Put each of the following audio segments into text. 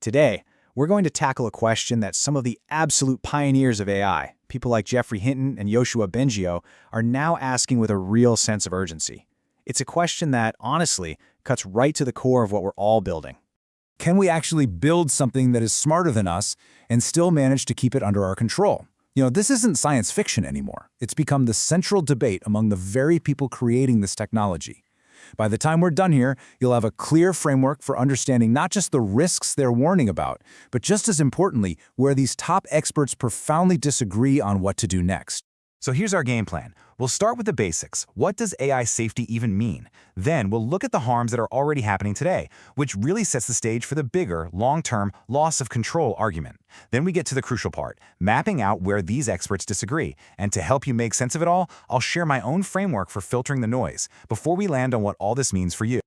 Today, we're going to tackle a question that some of the absolute pioneers of AI, people like Geoffrey Hinton and Yoshua Bengio, are now asking with a real sense of urgency. It's a question that, honestly, cuts right to the core of what we're all building. Can we actually build something that is smarter than us and still manage to keep it under our control? This isn't science fiction anymore. It's become the central debate among the very people creating this technology. By the time we're done here, you'll have a clear framework for understanding not just the risks they're warning about, but just as importantly, where these top experts profoundly disagree on what to do next. So here's our game plan. We'll start with the basics. What does AI safety even mean? Then we'll look at the harms that are already happening today, which really sets the stage for the bigger, long-term loss of control argument. Then we get to the crucial part, mapping out where these experts disagree. And to help you make sense of it all, I'll share my own framework for filtering the noise before we land on what all this means for you.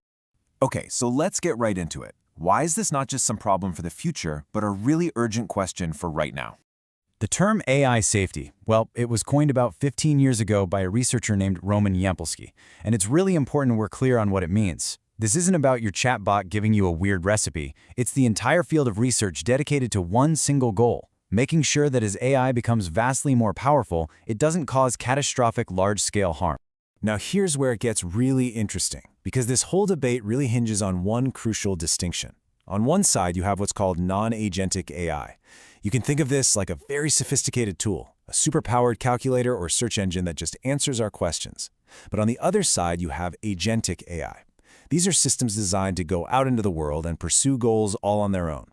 Okay, so let's get right into it. Why is this not just some problem for the future, but a really urgent question for right now? The term AI safety, well, it was coined about 15 years ago by a researcher named Roman Yampolsky, and it's really important we're clear on what it means. This isn't about your chatbot giving you a weird recipe. It's the entire field of research dedicated to one single goal, making sure that as AI becomes vastly more powerful, it doesn't cause catastrophic large-scale harm. Now here's where it gets really interesting, because this whole debate really hinges on one crucial distinction. On one side, you have what's called non-agentic AI. You can think of this like a very sophisticated tool, a superpowered calculator or search engine that just answers our questions. But on the other side, you have agentic AI. These are systems designed to go out into the world and pursue goals all on their own.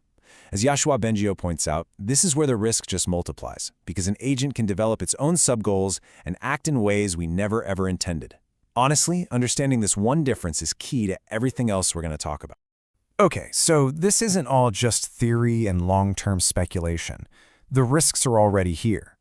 As Yoshua Bengio points out, this is where the risk just multiplies, because an agent can develop its own sub-goals and act in ways we never ever intended. Honestly, understanding this one difference is key to everything else we're going to talk about. Okay, so this isn't all just theory and long-term speculation. The risks are already here.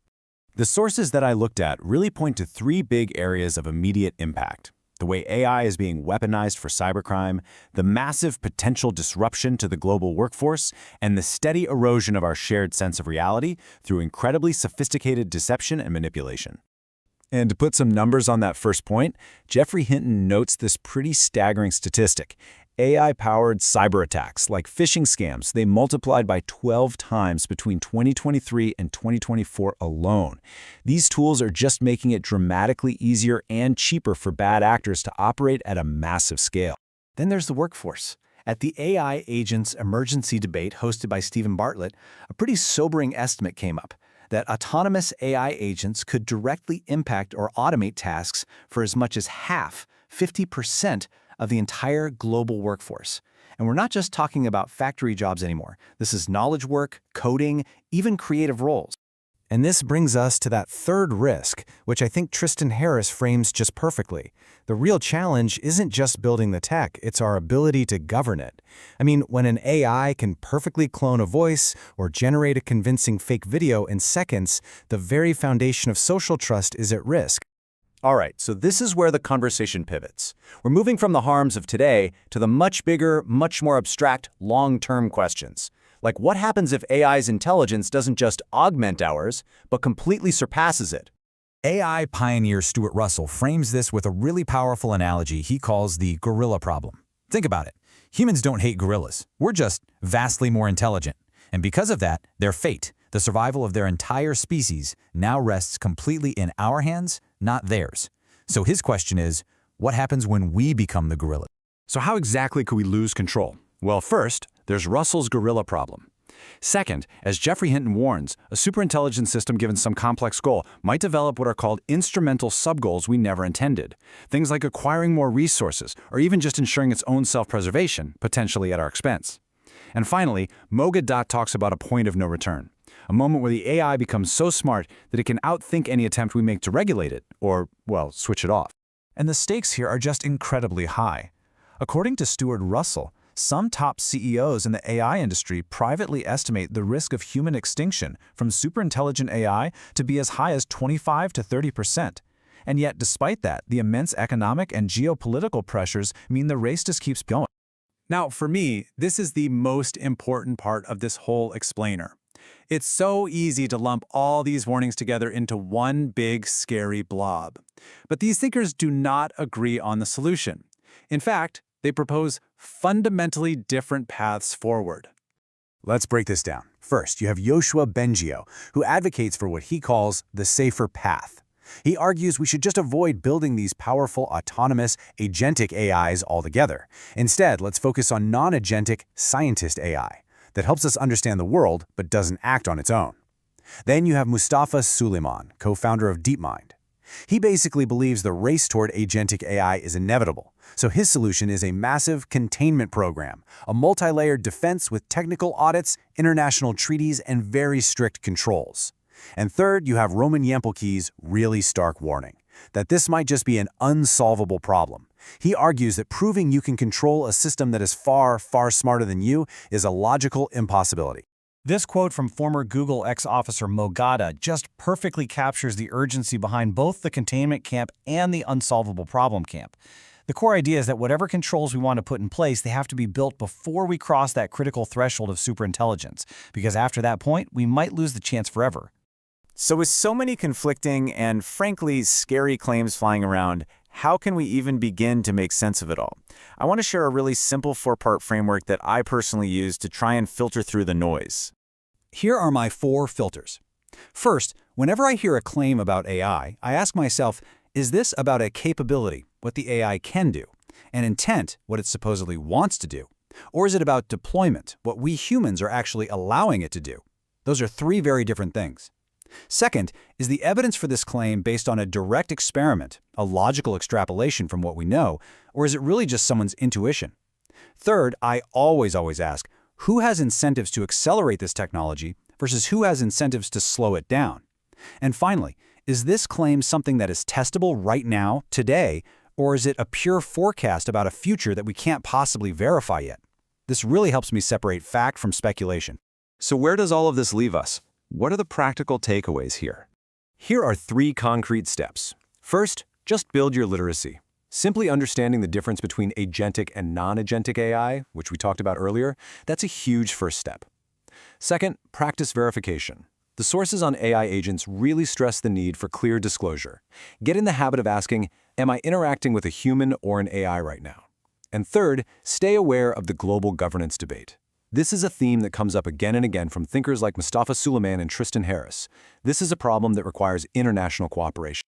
The sources that I looked at really point to three big areas of immediate impact: the way AI is being weaponized for cybercrime, the massive potential disruption to the global workforce, and the steady erosion of our shared sense of reality through incredibly sophisticated deception and manipulation. And to put some numbers on that first point, Geoffrey Hinton notes this pretty staggering statistic. AI-powered cyber attacks, like phishing scams, they multiplied by 12 times between 2023 and 2024 alone. These tools are just making it dramatically easier and cheaper for bad actors to operate at a massive scale. Then there's the workforce. At the AI Agents Emergency Debate hosted by Stephen Bartlett, a pretty sobering estimate came up that autonomous AI agents could directly impact or automate tasks for as much as half, 50%, of the entire global workforce. And we're not just talking about factory jobs anymore. This is knowledge work, coding, even creative roles. And this brings us to that third risk, which I think Tristan Harris frames just perfectly. The real challenge isn't just building the tech, it's our ability to govern it. I mean, when an AI can perfectly clone a voice or generate a convincing fake video in seconds, the very foundation of social trust is at risk. All right, so this is where the conversation pivots. We're moving from the harms of today to the much bigger, much more abstract, long-term questions. Like, what happens if AI's intelligence doesn't just augment ours, but completely surpasses it? AI pioneer Stuart Russell frames this with a really powerful analogy he calls the gorilla problem. Think about it. Humans don't hate gorillas. We're just vastly more intelligent. And because of that, their fate, the survival of their entire species, now rests completely in our hands, not theirs. So his question is, what happens when we become the gorilla? So how exactly could we lose control? Well, first, there's Russell's gorilla problem. Second, as Geoffrey Hinton warns, a superintelligent system given some complex goal might develop what are called instrumental sub-goals we never intended. Things like acquiring more resources, or even just ensuring its own self-preservation, potentially at our expense. And finally, Mogad Dot talks about a point of no return. A moment where the AI becomes so smart that it can outthink any attempt we make to regulate it, or, well, switch it off. And the stakes here are just incredibly high. According to Stuart Russell, some top CEOs in the AI industry privately estimate the risk of human extinction from superintelligent AI to be as high as 25 to 30%. And yet, despite that, the immense economic and geopolitical pressures mean the race just keeps going. Now, for me, this is the most important part of this whole explainer. It's so easy to lump all these warnings together into one big, scary blob. But these thinkers do not agree on the solution. In fact, they propose fundamentally different paths forward. Let's break this down. First, you have Yoshua Bengio, who advocates for what he calls the safer path. He argues we should just avoid building these powerful, autonomous, agentic AIs altogether. Instead, let's focus on non-agentic, scientist AI that helps us understand the world but doesn't act on its own. Then you have Mustafa Suleyman, co-founder of DeepMind. He basically believes the race toward agentic AI is inevitable, so his solution is a massive containment program, a multi-layered defense with technical audits, international treaties, and very strict controls. And third, you have Roman Yempelke's really stark warning that this might just be an unsolvable problem. He argues that proving you can control a system that is far, far smarter than you is a logical impossibility. This quote from former Google ex-officer Mo Gada just perfectly captures the urgency behind both the containment camp and the unsolvable problem camp. The core idea is that whatever controls we want to put in place, they have to be built before we cross that critical threshold of superintelligence, because after that point, we might lose the chance forever. So with so many conflicting and frankly scary claims flying around, how can we even begin to make sense of it all? I want to share a really simple 4-part framework that I personally use to try and filter through the noise. Here are my 4 filters. First, whenever I hear a claim about AI, I ask myself, is this about a capability, what the AI can do, an intent, what it supposedly wants to do, or is it about deployment, what we humans are actually allowing it to do? Those are 3 very different things. Second, is the evidence for this claim based on a direct experiment, a logical extrapolation from what we know, or is it really just someone's intuition? Third, I always ask, who has incentives to accelerate this technology versus who has incentives to slow it down? And finally, is this claim something that is testable right now, today, or is it a pure forecast about a future that we can't possibly verify yet? This really helps me separate fact from speculation. So where does all of this leave us? What are the practical takeaways here? Here are 3 concrete steps. First, just build your literacy. Simply understanding the difference between agentic and non-agentic AI, which we talked about earlier, that's a huge first step. Second, practice verification. The sources on AI agents really stress the need for clear disclosure. Get in the habit of asking, am I interacting with a human or an AI right now? And third, stay aware of the global governance debate. This is a theme that comes up again and again from thinkers like Mustafa Suleyman and Tristan Harris. This is a problem that requires international cooperation.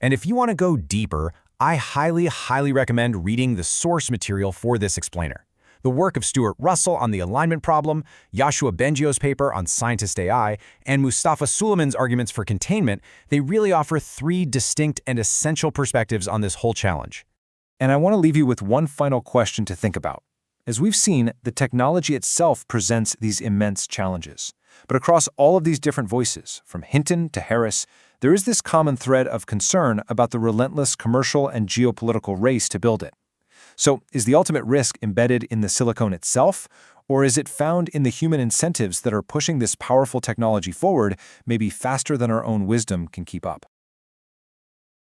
And if you want to go deeper, I highly recommend reading the source material for this explainer. The work of Stuart Russell on the alignment problem, Yoshua Bengio's paper on scientist AI, and Mustafa Suleyman's arguments for containment, they really offer 3 distinct and essential perspectives on this whole challenge. And I want to leave you with one final question to think about. As we've seen, the technology itself presents these immense challenges. But across all of these different voices, from Hinton to Harris, there is this common thread of concern about the relentless commercial and geopolitical race to build it. So, is the ultimate risk embedded in the silicon itself, or is it found in the human incentives that are pushing this powerful technology forward, maybe faster than our own wisdom can keep up?